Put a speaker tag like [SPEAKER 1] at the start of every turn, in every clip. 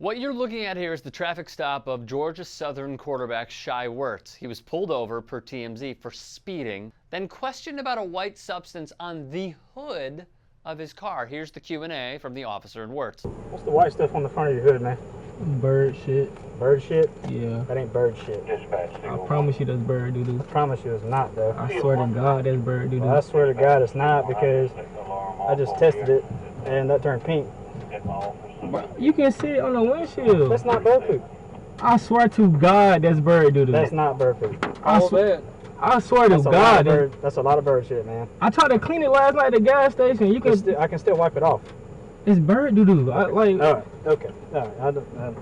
[SPEAKER 1] What you're looking at here is the traffic stop of Georgia Southern quarterback Shai Werts. He was pulled over per TMZ for speeding, then questioned about a white substance on the hood of his car. Here's the Q&A from the officer and Werts.
[SPEAKER 2] What's the white stuff on the front of your hood, man?
[SPEAKER 3] Bird shit.
[SPEAKER 2] Bird shit?
[SPEAKER 3] Yeah.
[SPEAKER 2] That ain't bird shit.
[SPEAKER 3] I promise you that's bird doo-doo.
[SPEAKER 2] I promise you it's not, though.
[SPEAKER 3] I swear to God that's bird doo-doo.
[SPEAKER 2] Well, I swear to God it's not, because I just tested it and that turned pink.
[SPEAKER 3] Bro, you can see it on the windshield.
[SPEAKER 2] That's not bird poop.
[SPEAKER 3] I swear to God that's bird doo-doo.
[SPEAKER 2] That's not bird poop.
[SPEAKER 3] I swear to
[SPEAKER 2] That's
[SPEAKER 3] God.
[SPEAKER 2] That's a lot of bird shit, man.
[SPEAKER 3] I tried to clean it last night at the gas station.
[SPEAKER 2] I can still wipe it off.
[SPEAKER 3] It's bird doo-doo.
[SPEAKER 2] Okay. All right. Okay. All right.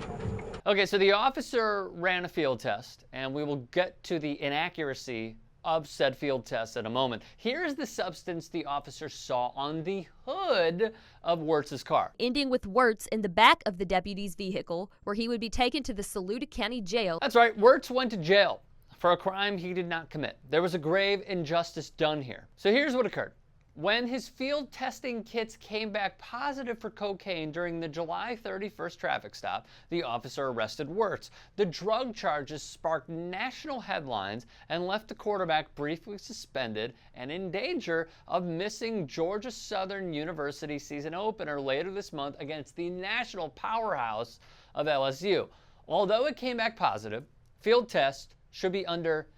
[SPEAKER 1] Okay, so the officer ran a field test, and we will get to the inaccuracy of said field test in a moment. Here's the substance the officer saw on the hood of Werts' car.
[SPEAKER 4] Ending with Werts in the back of the deputy's vehicle, where he would be taken to the Saluda County Jail.
[SPEAKER 1] That's right, Werts went to jail for a crime he did not commit. There was a grave injustice done here. So here's what occurred. When his field testing kits came back positive for cocaine during the July 31st traffic stop, the officer arrested Werts. The drug charges sparked national headlines and left the quarterback briefly suspended and in danger of missing Georgia Southern University season opener later this month against the national powerhouse of LSU. Although it came back positive, field test should be under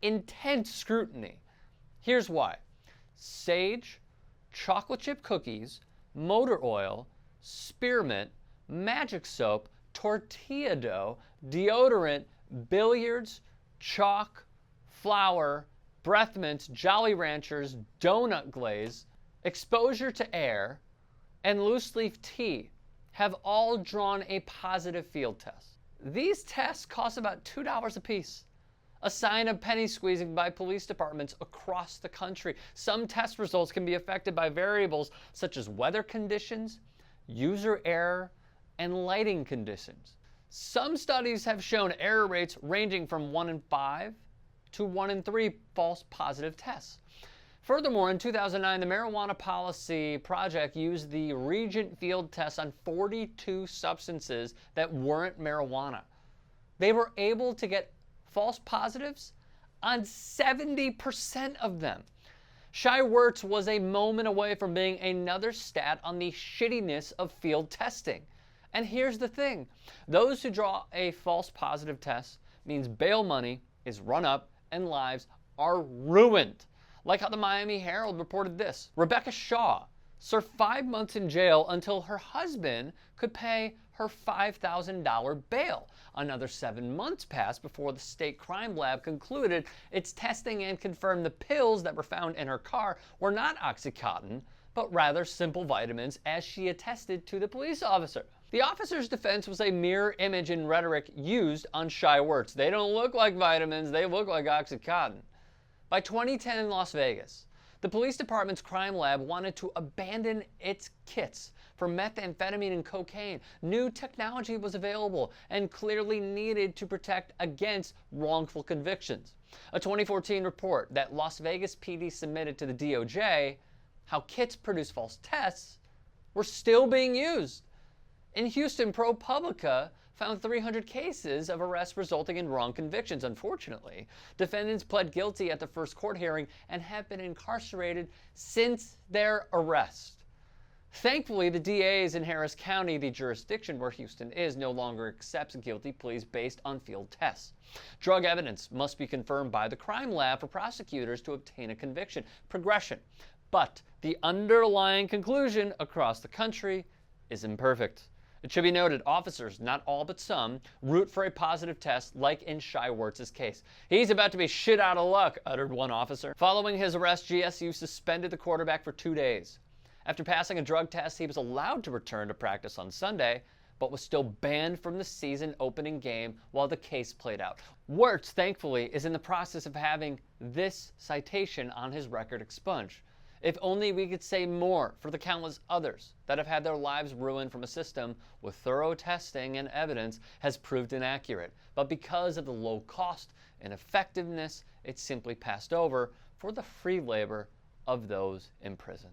[SPEAKER 1] intense scrutiny. Here's why. Sage, chocolate chip cookies, motor oil, spearmint, magic soap, tortilla dough, deodorant, billiards, chalk, flour, breath mints, Jolly Ranchers, donut glaze, exposure to air, and loose leaf tea have all drawn a positive field test. These tests cost about $2 a piece. A sign of penny squeezing by police departments across the country. Some test results can be affected by variables such as weather conditions, user error, and lighting conditions. Some studies have shown error rates ranging from 1 in 5 to 1 in 3 false positive tests. Furthermore, in 2009, the Marijuana Policy Project used the Regent field test on 42 substances that weren't marijuana. They were able to get false positives on 70% of them. Shai Werts was a moment away from being another stat on the shittiness of field testing. And here's the thing. Those who draw a false positive test means bail money is run up and lives are ruined. Like how the Miami Herald reported this. Rebecca Shaw served 5 months in jail until her husband could pay her $5,000 bail. Another 7 months passed before the state crime lab concluded its testing and confirmed the pills that were found in her car were not Oxycontin, but rather simple vitamins, as she attested to the police officer. The officer's defense was a mirror image and rhetoric used on Shai Werts. They don't look like vitamins, they look like Oxycontin. By 2010 in Las Vegas, the police department's crime lab wanted to abandon its kits for methamphetamine and cocaine. New technology was available and clearly needed to protect against wrongful convictions. A 2014 report that Las Vegas PD submitted to the DOJ, how kits produce false tests, were still being used. In Houston, ProPublica found 300 cases of arrests resulting in wrong convictions. Unfortunately, defendants pled guilty at the first court hearing and have been incarcerated since their arrest. Thankfully, the DAs in Harris County, the jurisdiction where Houston is, no longer accepts guilty pleas based on field tests. Drug evidence must be confirmed by the crime lab for prosecutors to obtain a conviction. Progression. But the underlying conclusion across the country is imperfect. It should be noted, officers, not all but some, root for a positive test like in Shai Werts' case. He's about to be shit out of luck, uttered one officer. Following his arrest, GSU suspended the quarterback for 2 days. After passing a drug test, he was allowed to return to practice on Sunday, but was still banned from the season opening game while the case played out. Werts, thankfully, is in the process of having this citation on his record expunged. If only we could say more for the countless others that have had their lives ruined from a system with thorough testing and evidence has proved inaccurate. But because of the low cost and effectiveness, it's simply passed over for the free labor of those in prison.